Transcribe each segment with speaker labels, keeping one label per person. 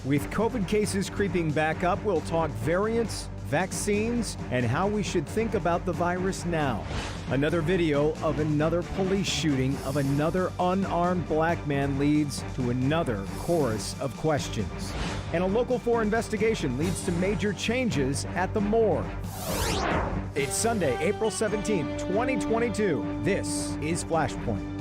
Speaker 1: With COVID cases creeping back up, we'll talk variants, vaccines, and how we should think about the virus now. Another video of another police shooting of another unarmed black man leads to another chorus of questions. And a Local 4 investigation leads to major changes at the morgue. It's Sunday, April 17th, 2022. This is Flashpoint.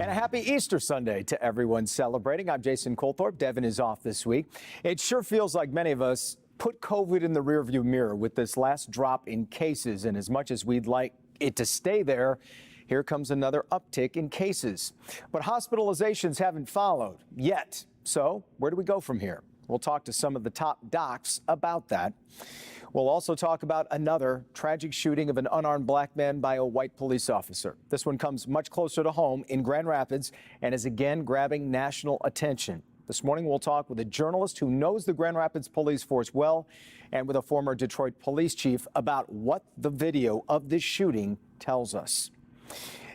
Speaker 1: And a happy Easter Sunday to everyone celebrating. I'm Jason Colthorpe. Devin is off this week. It sure feels like many of us put COVID in the rearview mirror with this last drop in cases. And as much as we'd like it to stay there, here comes another uptick in cases. But hospitalizations haven't followed yet. So where do we go from here? We'll talk to some of the top docs about that. We'll also talk about another tragic shooting of an unarmed black man by a white police officer. This one comes much closer to home in Grand Rapids and is again grabbing national attention. This morning, we'll talk with a journalist who knows the Grand Rapids police force well and with a former Detroit police chief about what the video of this shooting tells us.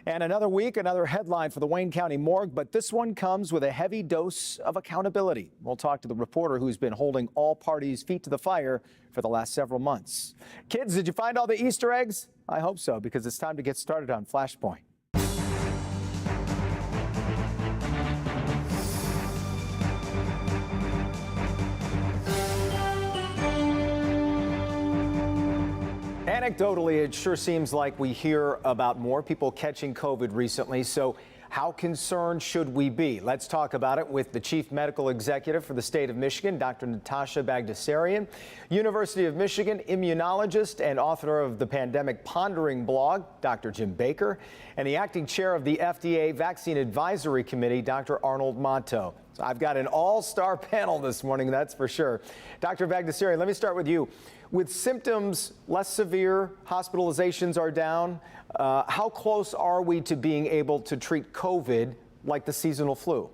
Speaker 1: And another week, another headline for the Wayne County Morgue, but this one comes with a heavy dose of accountability. We'll talk to the reporter who's been holding all parties' feet to the fire for the last several months. Kids, did you find all the Easter eggs? I hope so, because it's time to get started on Flashpoint. Anecdotally, it sure seems like we hear about more people catching COVID recently. So how concerned should we be? Let's talk about it with the chief medical executive for the state of Michigan, Dr. Natasha Bagdasarian, University of Michigan immunologist and author of the Pandemic Pondering blog, Dr. Jim Baker, and the acting chair of the FDA Vaccine Advisory Committee, Dr. Arnold Monto. So I've got an all-star panel this morning, that's for sure. Dr. Bagdasarian, let me start with you. With symptoms less severe, hospitalizations are down. How close are we to being able to treat COVID like the seasonal flu?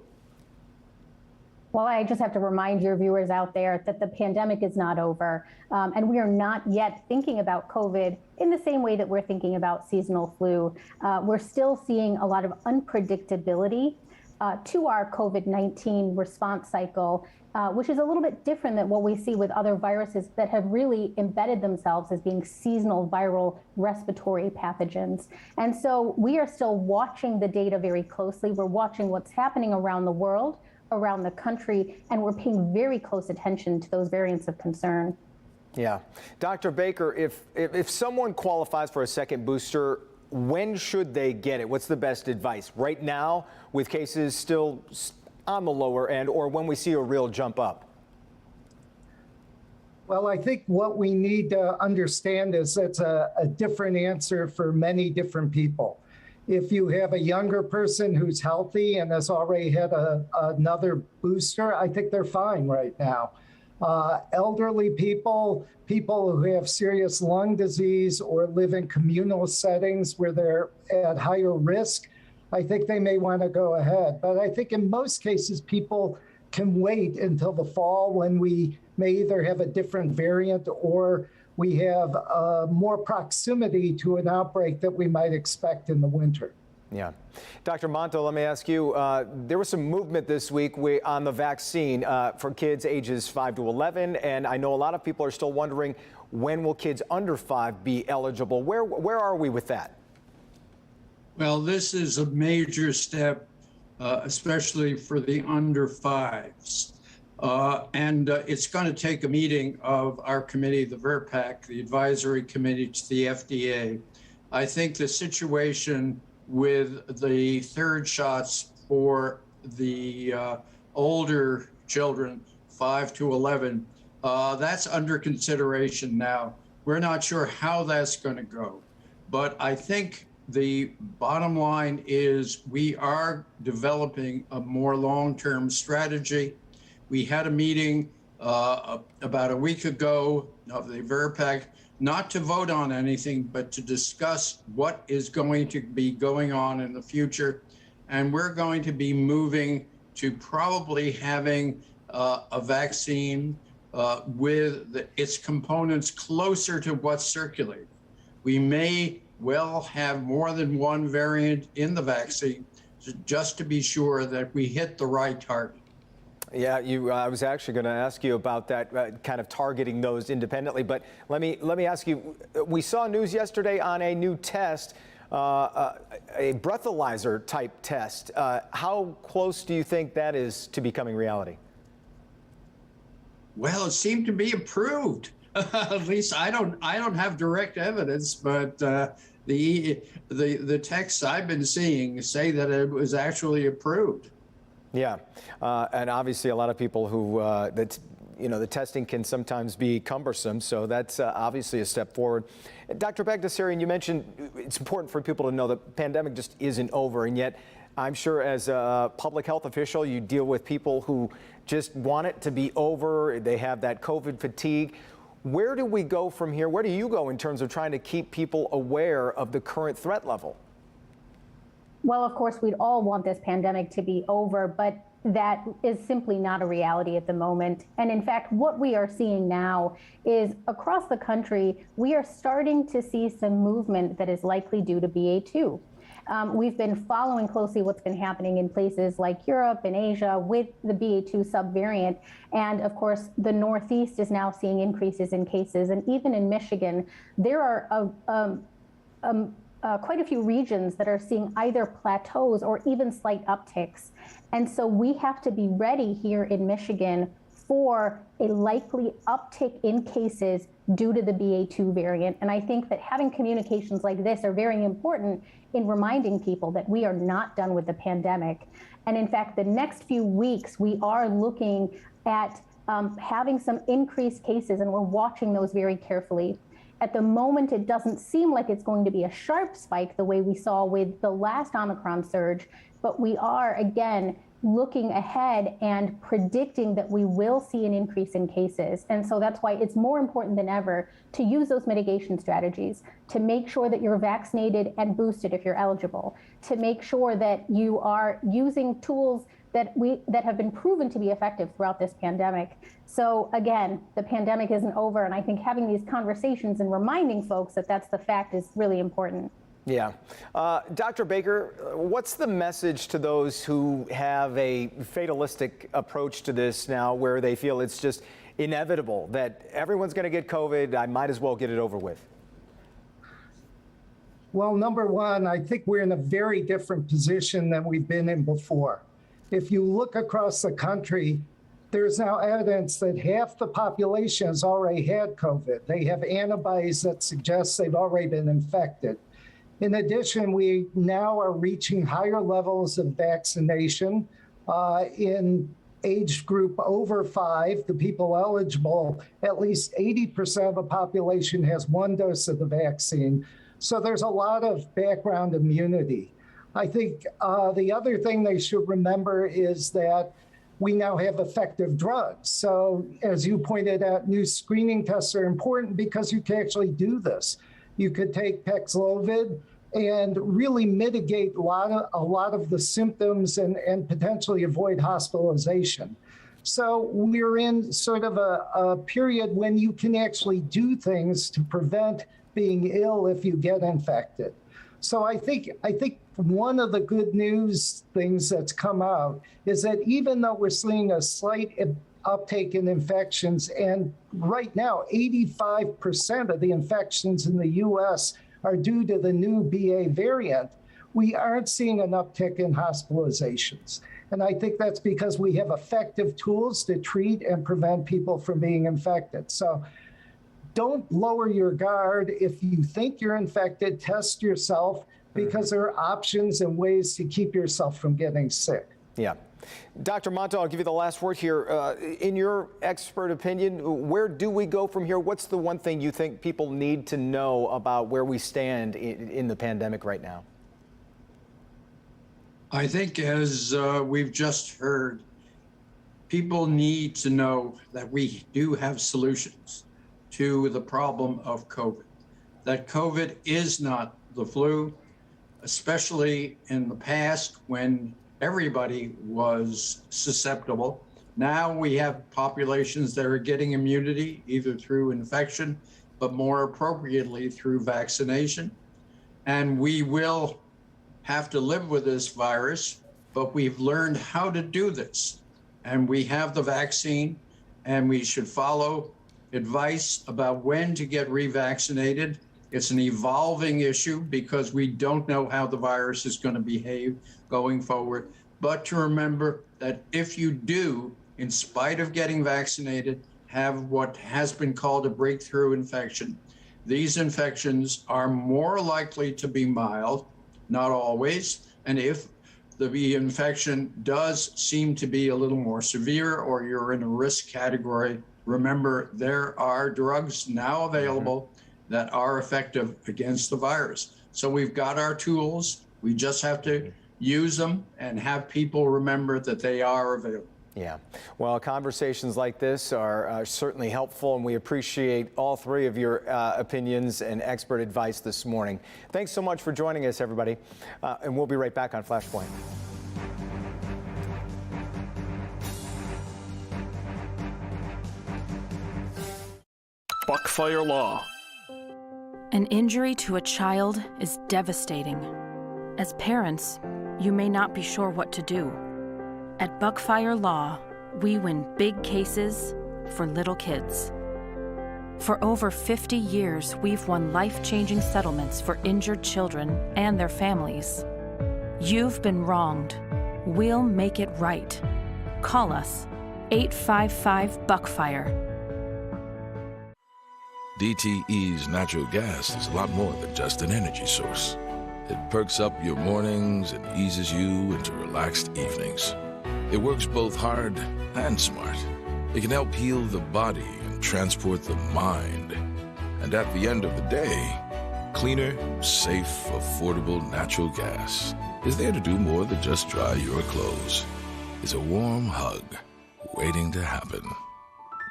Speaker 2: Well, I just have to remind your viewers out there that the pandemic is not over, and we are not yet thinking about COVID in the same way that we're thinking about seasonal flu. We're still seeing a lot of unpredictability to our COVID-19 response cycle, which is a little bit different than what we see with other viruses that have really embedded themselves as being seasonal viral respiratory pathogens. And so we are still watching the data very closely. We're watching what's happening around the world, around the country, and we're paying very close attention to those variants of concern.
Speaker 1: Yeah. Dr. Baker, if someone qualifies for a second booster, when should they get it? What's the best advice? Right now, with cases still on the lower end, or when we see a real jump up?
Speaker 3: Well, I think what we need to understand is it's a different answer for many different people. If you have a younger person who's healthy and has already had another booster, I think they're fine right now. Elderly people, people who have serious lung disease or live in communal settings where they're at higher risk, I think they may want to go ahead. But I think in most cases, people can wait until the fall when we may either have a different variant or we have more proximity to an outbreak that we might expect in the winter.
Speaker 1: Yeah. Dr. Monto, let me ask you, there was some movement this week on the vaccine for kids ages 5 to 11, and I know a lot of people are still wondering, when will kids under 5 be eligible? Where are we with that?
Speaker 4: Well, this is a major step, especially for the under 5s. And it's going to take a meeting of our committee, the VRPAC, the advisory committee to the FDA. I think the situation with the third shots for the older children, 5 to 11, that's under consideration now. We're not sure how that's going to go, but I think the bottom line is we are developing a more long-term strategy. We had a meeting about a week ago of the VRPAC, not to vote on anything, but to discuss what is going to be going on in the future. And we're going to be moving to probably having a vaccine with its components closer to what's circulating. We may well have more than one variant in the vaccine just to be sure that we hit the right target.
Speaker 1: Yeah, I was actually going to ask you about that, kind of targeting those independently. But let me ask you. We saw news yesterday on a new test, a breathalyzer type test. How close do you think that is to becoming reality?
Speaker 4: Well, it seemed to be approved. At least I don't have direct evidence, but the texts I've been seeing say that it was actually approved.
Speaker 1: Yeah, and obviously a lot of people who the testing can sometimes be cumbersome, so that's obviously a step forward. Dr. Bagdasarian, you mentioned it's important for people to know the pandemic just isn't over, and yet I'm sure as a public health official you deal with people who just want it to be over. They have that COVID fatigue. Where do we go from here? Where do you go in terms of trying to keep people aware of the current threat level?
Speaker 2: Well, of course, we'd all want this pandemic to be over, but that is simply not a reality at the moment. And in fact, what we are seeing now is across the country, we are starting to see some movement that is likely due to BA2. We've been following closely what's been happening in places like Europe and Asia with the BA2 subvariant. And of course, the Northeast is now seeing increases in cases. And even in Michigan, there are quite a few regions that are seeing either plateaus or even slight upticks. And so we have to be ready here in Michigan for a likely uptick in cases due to the BA2 variant. And I think that having communications like this are very important in reminding people that we are not done with the pandemic. And in fact, the next few weeks, we are looking at having some increased cases, and we're watching those very carefully. At the moment, it doesn't seem like it's going to be a sharp spike the way we saw with the last Omicron surge, but we are, again, looking ahead and predicting that we will see an increase in cases. And so that's why it's more important than ever to use those mitigation strategies, to make sure that you're vaccinated and boosted if you're eligible, to make sure that you are using tools that have been proven to be effective throughout this pandemic. So again, the pandemic isn't over, and I think having these conversations and reminding folks that that's the fact is really important.
Speaker 1: Yeah. Dr. Baker, what's the message to those who have a fatalistic approach to this now, where they feel it's just inevitable that everyone's going to get COVID, I might as well get it over with?
Speaker 3: Well, number one, I think we're in a very different position than we've been in before. If you look across the country, there's now evidence that half the population has already had COVID. They have antibodies that suggest they've already been infected. In addition, we now are reaching higher levels of vaccination in age group over 5, the people eligible. At least 80% of the population has 1 dose of the vaccine. So there's a lot of background immunity. I think the other thing they should remember is that we now have effective drugs. So as you pointed out, new screening tests are important because you can actually do this. You could take Paxlovid and really mitigate a lot of the symptoms and potentially avoid hospitalization. So we're in sort of a period when you can actually do things to prevent being ill if you get infected. So I think one of the good news things that's come out is that even though we're seeing a slight uptake in infections, and right now 85% of the infections in the US are due to the new BA variant, we aren't seeing an uptick in hospitalizations. And I think that's because we have effective tools to treat and prevent people from being infected. So don't lower your guard. If you think you're infected, test yourself, because there are options and ways to keep yourself from getting sick.
Speaker 1: Yeah. Dr. Monto, I'll give you the last word here. In your expert opinion, where do we go from here? What's the one thing you think people need to know about where we stand in the pandemic right now?
Speaker 4: I think, as we've just heard, people need to know that we do have solutions to the problem of COVID, that COVID is not the flu, especially in the past when everybody was susceptible. Now we have populations that are getting immunity either through infection, but more appropriately through vaccination. And we will have to live with this virus, but we've learned how to do this. and we have the vaccine, and we should follow advice about when to get revaccinated. It's an evolving issue because we don't know how the virus is going to behave going forward. But to remember that if you do, in spite of getting vaccinated, have what has been called a breakthrough infection, these infections are more likely to be mild, not always. And if the infection does seem to be a little more severe or you're in a risk category, remember there are drugs now available that are effective against the virus. So we've got our tools. We just have to use them and have people remember that they are available.
Speaker 1: Yeah, well, conversations like this are certainly helpful, and we appreciate all three of your opinions and expert advice this morning. Thanks so much for joining us, everybody, and we'll be right back on Flashpoint.
Speaker 5: Buckfire Law.
Speaker 6: An injury to a child is devastating. As parents, you may not be sure what to do. At Buckfire Law, we win big cases for little kids. For over 50 years, we've won life-changing settlements for injured children and their families. You've been wronged. We'll make it right. Call us, 855-BUCKFIRE.
Speaker 7: DTE's natural gas is a lot more than just an energy source. It perks up your mornings and eases you into relaxed evenings. It works both hard and smart. It can help heal the body and transport the mind. And at the end of the day, cleaner, safe, affordable natural gas is there to do more than just dry your clothes. It's a warm hug waiting to happen.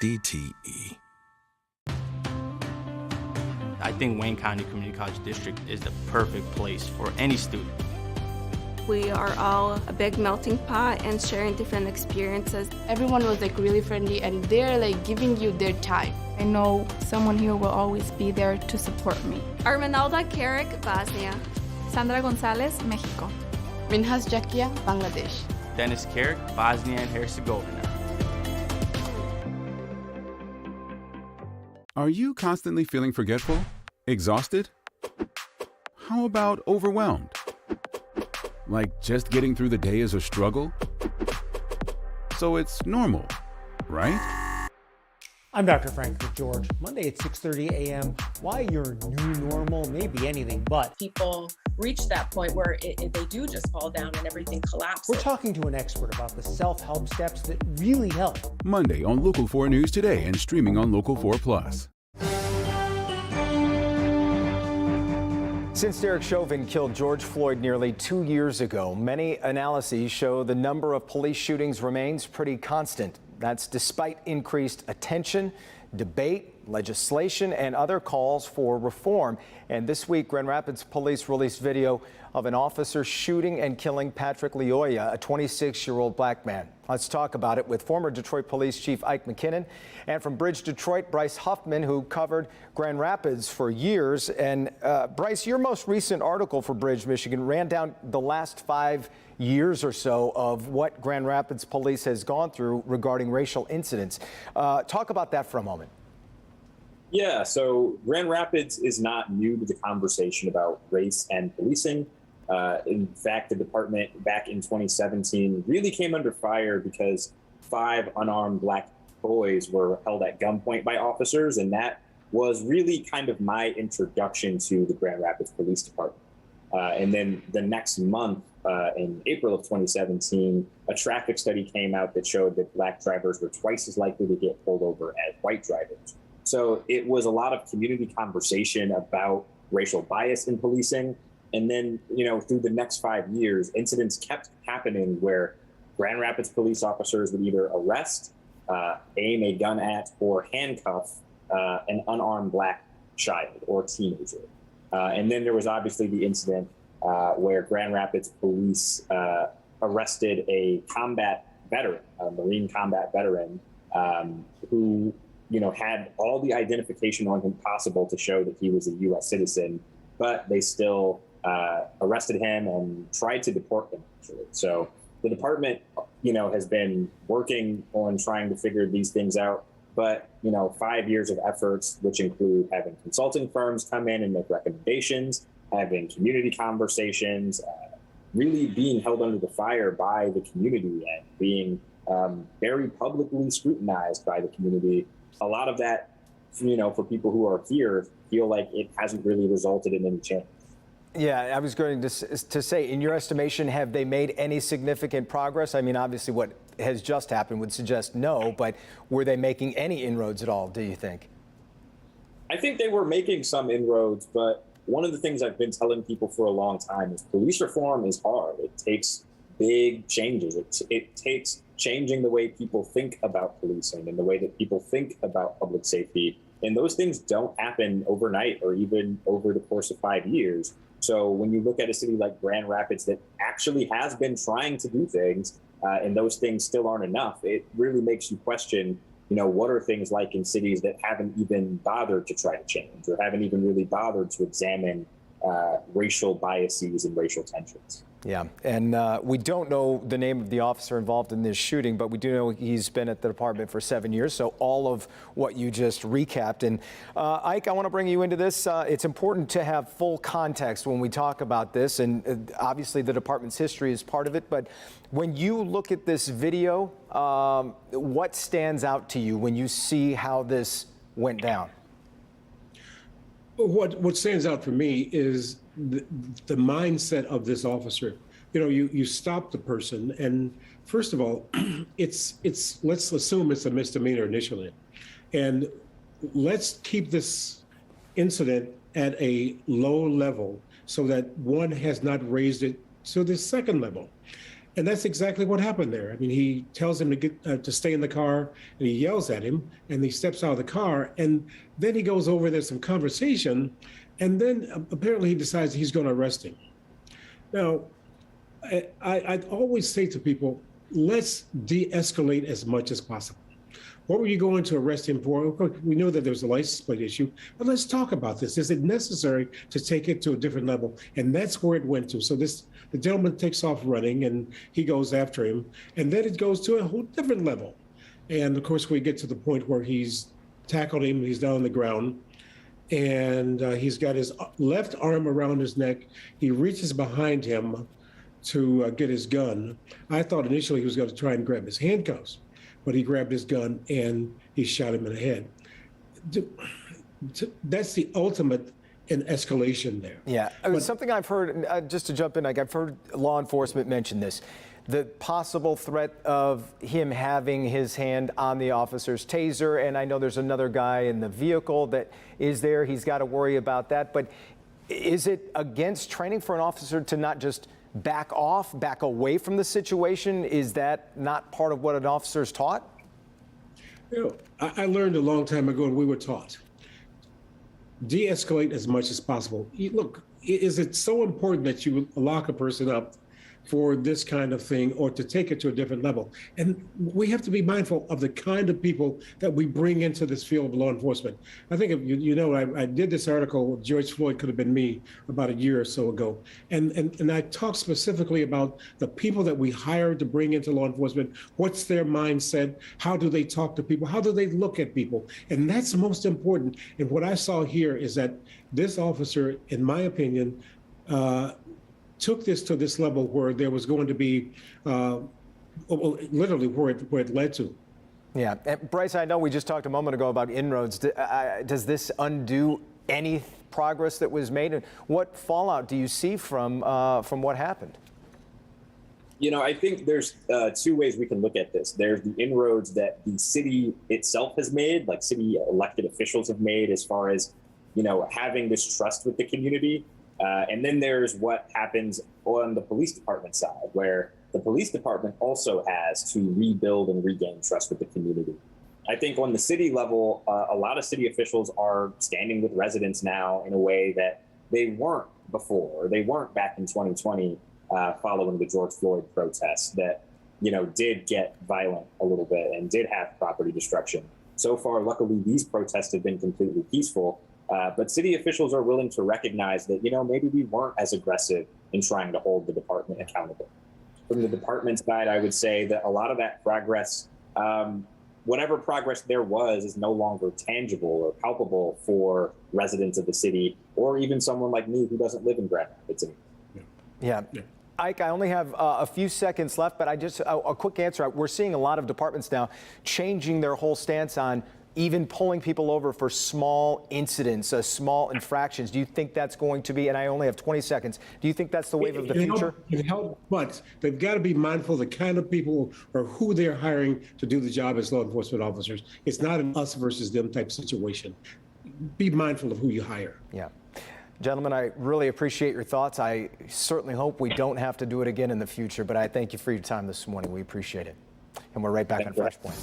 Speaker 7: DTE.
Speaker 8: I think Wayne County Community College District is the perfect place for any student.
Speaker 9: We are all a big melting pot and sharing different experiences.
Speaker 10: Everyone was really friendly, and they're giving you their time.
Speaker 11: I know someone here will always be there to support me.
Speaker 9: Armenalda Carrick, Bosnia.
Speaker 11: Sandra Gonzalez, Mexico.
Speaker 10: Minhas Jakia, Bangladesh.
Speaker 8: Dennis Carrick, Bosnia and Herzegovina.
Speaker 12: Are you constantly feeling forgetful? Exhausted? How about overwhelmed? Like just getting through the day is a struggle? So it's normal, right?
Speaker 13: I'm Dr. Frank George. Monday at 6:30 a.m. Why your new normal may be anything but.
Speaker 14: People reach that point where they do just fall down and everything collapses.
Speaker 13: We're talking to an expert about the self-help steps that really help.
Speaker 12: Monday on Local 4 News Today and streaming on Local 4 Plus.
Speaker 1: Since Derek Chauvin killed George Floyd nearly 2 years ago, many analyses show the number of police shootings remains pretty constant. That's despite increased attention, debate, legislation, and other calls for reform. And this week, Grand Rapids police released video of an officer shooting and killing Patrick Lyoya, a 26-year-old black man. Let's talk about it with former Detroit Police Chief Ike McKinnon, and from Bridge Detroit, Bryce Huffman, who covered Grand Rapids for years. And Bryce, your most recent article for Bridge, Michigan, ran down the last 5 years or so of what Grand Rapids police has gone through regarding racial incidents. Talk about that for a moment.
Speaker 15: Yeah, so Grand Rapids is not new to the conversation about race and policing. In fact, the department back in 2017 really came under fire because 5 unarmed black boys were held at gunpoint by officers, and that was really kind of my introduction to the Grand Rapids Police Department. And then the next month, in April of 2017, a traffic study came out that showed that black drivers were twice as likely to get pulled over as white drivers. So it was a lot of community conversation about racial bias in policing. And then, through the next 5 years, incidents kept happening where Grand Rapids police officers would either arrest, aim a gun at, or handcuff an unarmed black child or teenager. And then there was obviously the incident where Grand Rapids police arrested a combat veteran, a Marine combat veteran, who had all the identification on him possible to show that he was a U.S. citizen, but they still arrested him and tried to deport him. Actually. So the department, has been working on trying to figure these things out. But, 5 years of efforts, which include having consulting firms come in and make recommendations, having community conversations, really being held under the fire by the community and being very publicly scrutinized by the community. A lot of that, for people who are here, feel like it hasn't really resulted in any change.
Speaker 1: Yeah, I was going to say, in your estimation, have they made any significant progress? I mean, obviously what has just happened would suggest no, but were they making any inroads at all, do you think?
Speaker 15: I think they were making some inroads, but one of the things I've been telling people for a long time is police reform is hard. It takes big changes. It takes changing the way people think about policing and the way that people think about public safety. And those things don't happen overnight or even over the course of 5 years. So when you look at a city like Grand Rapids that actually has been trying to do things and those things still aren't enough, it really makes you question, what are things like in cities that haven't even bothered to try to change or haven't even really bothered to examine racial biases and racial tensions.
Speaker 1: Yeah, and we don't know the name of the officer involved in this shooting, but we do know he's been at the department for 7 years, so all of what you just recapped. And Ike, I want to bring you into this. It's important to have full context when we talk about this, and obviously the department's history is part of it, but when you look at this video, what stands out to you when you see how this went down?
Speaker 5: What stands out for me is the mindset of this officer. You stop the person, and first of all, it's let's assume it's a misdemeanor initially, and let's keep this incident at a low level so that one has not raised it to the second level. And that's exactly what happened there. I mean, he tells him to get to stay in the car, and he yells at him, and he steps out of the car, and then he goes over, there's some conversation, and then apparently he decides he's going to arrest him. Now, I'd always say to people, let's de-escalate as much as possible. What were you going to arrest him for? We know that there was a license plate issue, but let's talk about this. Is it necessary to take it to a different level? And that's where it went to. So the gentleman takes off running, and he goes after him, and then it goes to a whole different level. And of course, we get to the point where he's tackled him, he's down on the ground, and he's got his left arm around his neck. He reaches behind him to get his gun. I thought initially he was going to try and grab his handcuffs, but he grabbed his gun and he shot him in the head. That's the ultimate in escalation there.
Speaker 1: Yeah, it was something I've heard, just to jump in, I've heard law enforcement mention this, the possible threat of him having his hand on the officer's taser, and I know there's another guy in the vehicle that is there, he's got to worry about that, but is it against training for an officer to not just back off, back away from the situation? Is that not part of what an officer is taught?
Speaker 5: I learned a long time ago, and we were taught, de-escalate as much as possible. Look, is it so important that you lock a person up for this kind of thing or to take it to a different level? And we have to be mindful of the kind of people that we bring into this field of law enforcement. I think, I did this article, George Floyd Could Have Been Me, about a year or so ago. And I talked specifically about the people that we hire to bring into law enforcement. What's their mindset? How do they talk to people? How do they look at people? And that's most important. And what I saw here is that this officer, in my opinion, took this to this level where there was going to be literally where it led to.
Speaker 1: Yeah, and Bryce, I know we just talked a moment ago about inroads. Does this undo any progress that was made? And what fallout do you see from what happened?
Speaker 15: I think there's two ways we can look at this. There's the inroads that the city itself has made, like city elected officials have made as far as, having this trust with the community. And then there's what happens on the police department side, where the police department also has to rebuild and regain trust with the community. I think on the city level, a lot of city officials are standing with residents now in a way that they weren't before, or they weren't back in 2020 following the George Floyd protests that, did get violent a little bit and did have property destruction. So far, luckily, these protests have been completely peaceful. But city officials are willing to recognize that, maybe we weren't as aggressive in trying to hold the department accountable. from the department side, I would say that a lot of that progress, whatever progress there was, is no longer tangible or palpable for residents of the city, or even someone like me who doesn't live in Grand Rapids anymore.
Speaker 1: Yeah. Ike, I only have a few seconds left, but a quick answer. We're seeing a lot of departments now changing their whole stance on even pulling people over for small incidents, small infractions. Do you think that's going to be, and I only have 20 seconds, do you think that's the wave of the future?
Speaker 5: It helps, but they've got to be mindful of the kind of people or who they're hiring to do the job as law enforcement officers. It's not an us versus them type situation. Be mindful of who you hire.
Speaker 1: Yeah. Gentlemen, I really appreciate your thoughts. I certainly hope we don't have to do it again in the future, but I thank you for your time this morning. We appreciate it. And we're right back on Flashpoint.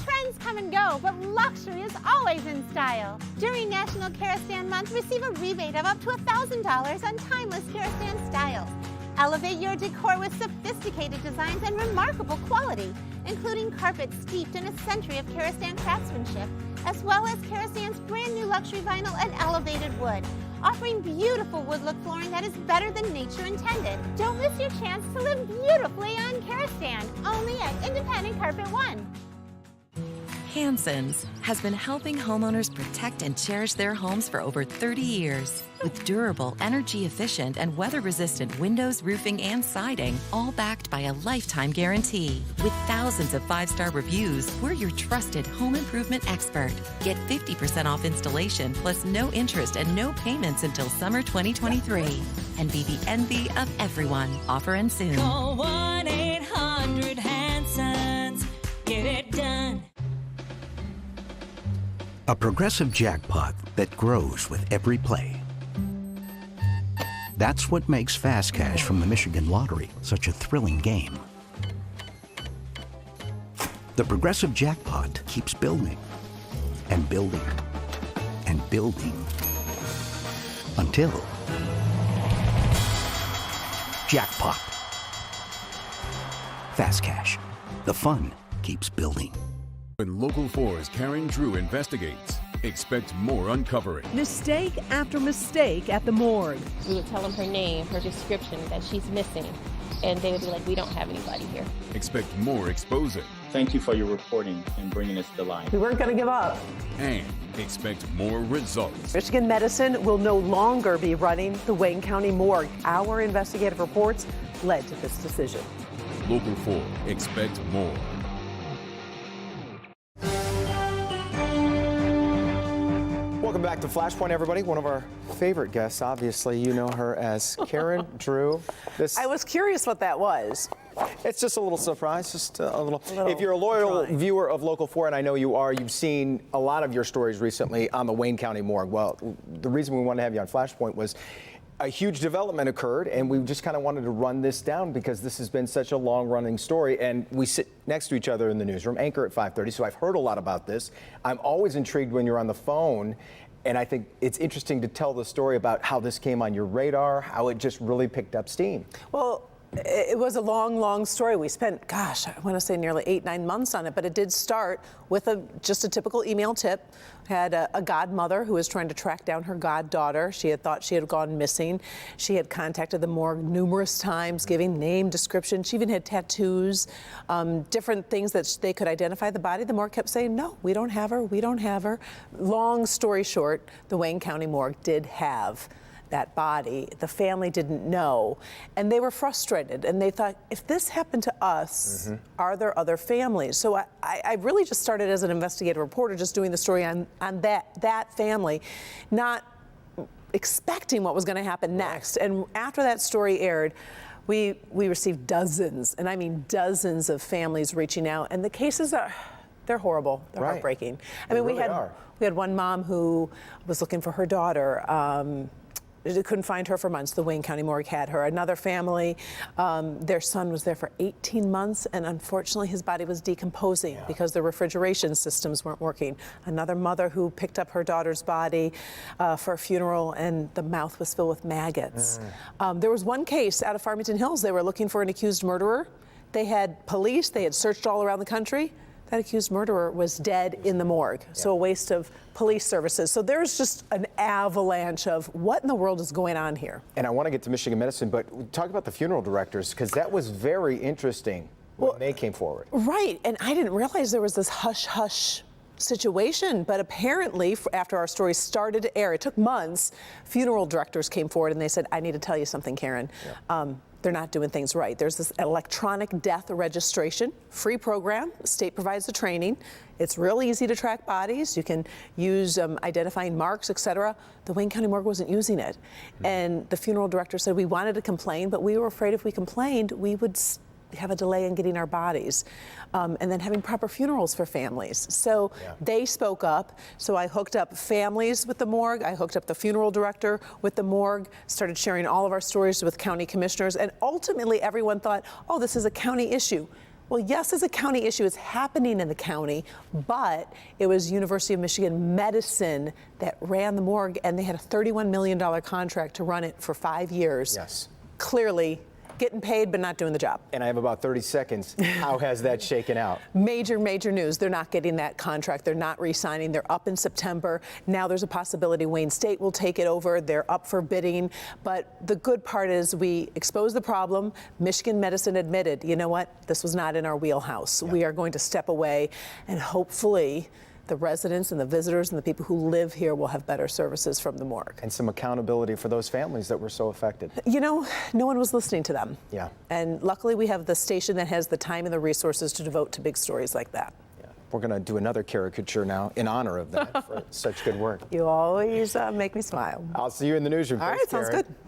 Speaker 16: Trends come and go, but luxury is always in style. During National Kerosene Month, receive a rebate of up to $1,000 on timeless kerosene styles. Elevate your decor with sophisticated designs and remarkable quality, including carpets steeped in a century of kerosene craftsmanship, as well as kerosene's brand new luxury vinyl and elevated wood, offering beautiful wood look flooring that is better than nature intended. Don't miss your chance to live beautifully on kerosene, only at Independent Carpet One.
Speaker 17: Hanson's has been helping homeowners protect and cherish their homes for over 30 years. With durable, energy-efficient, and weather-resistant windows, roofing, and siding, all backed by a lifetime guarantee. With thousands of 5-star reviews, we're your trusted home improvement expert. Get 50% off installation, plus no interest and no payments until summer 2023. And be the envy of everyone. Offer ends soon.
Speaker 18: Call 1-800-HANSONS. Get it done.
Speaker 19: A progressive jackpot that grows with every play. That's what makes Fast Cash from the Michigan Lottery such a thrilling game. The progressive jackpot keeps building and building and building until jackpot. Fast Cash. The fun keeps building.
Speaker 12: When Local 4's Karen Drew investigates, expect more uncovering.
Speaker 20: Mistake after mistake at the morgue.
Speaker 21: We would tell them her name, her description, that she's missing, and they would be like, we don't have anybody here.
Speaker 12: Expect more exposing.
Speaker 22: Thank you for your reporting and bringing us to light.
Speaker 20: We weren't going to give up.
Speaker 12: And expect more results.
Speaker 20: Michigan Medicine will no longer be running the Wayne County Morgue. Our investigative reports led to this decision.
Speaker 12: Local 4, expect more.
Speaker 1: Welcome back to Flashpoint, everybody. One of our favorite guests, obviously. You know her as Karen Drew.
Speaker 20: I was curious what that was.
Speaker 1: It's just a little surprise, just a little. If you're a loyal viewer of Local 4, and I know you are, you've seen a lot of your stories recently on the Wayne County Morgue. Well, the reason we wanted to have you on Flashpoint was a huge development occurred, and we just kind of wanted to run this down because this has been such a long-running story, and we sit next to each other in the newsroom, anchor at 5:30, so I've heard a lot about this. I'm always intrigued when you're on the phone, and I think it's interesting to tell the story about how this came on your radar, how it just really picked up steam.
Speaker 20: Well, it was a long story. We spent, I want to say nearly 8-9 months on it, but it did start with just a typical email tip. Had a godmother who was trying to track down her goddaughter. She had thought she had gone missing. She had contacted the morgue numerous times, giving name, description. She even had tattoos, different things that they could identify the body. The morgue kept saying, no, we don't have her, we don't have her. Long story short, the Wayne County Morgue did have that body. The family didn't know, and they were frustrated, and they thought, if this happened to us, are there other families? So I really just started as an investigative reporter, just doing the story on that family, not expecting what was going to happen next. And after that story aired, we received dozens, and I mean dozens of families reaching out, and the cases they're horrible. They're heartbreaking. I mean, we had one mom who was looking for her daughter. They couldn't find her for months. The Wayne County Morgue had her. Another family, their son was there for 18 months, and unfortunately his body was decomposing because the refrigeration systems weren't working. Another mother who picked up her daughter's body for a funeral, and the mouth was filled with maggots. There was one case out of Farmington Hills. They were looking for an accused murderer. They had police. They had searched all around the country. that accused murderer was dead in the morgue. So a waste of police services. So there's just an avalanche of what in the world is going on here.
Speaker 2: And I want to get to Michigan Medicine, but talk about the funeral directors, because that was very interesting when they came forward.
Speaker 20: Right, and I didn't realize there was this hush-hush situation, but apparently after our story started to air, it took months, funeral directors came forward and they said, I need to tell you something, Karen. They're not doing things right. There's this electronic death registration, free program. The state provides the training. It's real easy to track bodies. You can use identifying marks, etc. The Wayne County Morgue wasn't using it. And the funeral director said we wanted to complain, but we were afraid if we complained, we would have a delay in getting our bodies, and then having proper funerals for families. So they spoke up. So I hooked up families with the morgue. I hooked up the funeral director with the morgue, started sharing all of our stories with county commissioners. And ultimately everyone thought, oh, this is a county issue. Well, yes, it's a county issue. It's happening in the county, but it was University of Michigan Medicine that ran the morgue, and they had a $31 million contract to run it for 5 years.
Speaker 2: Yes.
Speaker 20: Clearly getting paid but not doing the job.
Speaker 2: And I have about 30 seconds. How has that shaken out?
Speaker 20: Major news. They're not getting that contract. They're not re-signing. They're up in September. Now there's a possibility Wayne State will take it over. They're up for bidding. But the good part is we exposed the problem. Michigan Medicine admitted, you know what? This was not in our wheelhouse. We are going to step away, and hopefully the residents and the visitors and the people who live here will have better services from the morgue.
Speaker 2: And some accountability for those families that were so affected.
Speaker 20: You know, no one was listening to them.
Speaker 2: Yeah.
Speaker 20: And luckily we have the station that has the time and the resources to devote to big stories like that.
Speaker 2: Yeah. We're going to do another caricature now in honor of that for such good work.
Speaker 20: You always make me smile.
Speaker 2: I'll see you in the newsroom.
Speaker 20: All right, sounds good.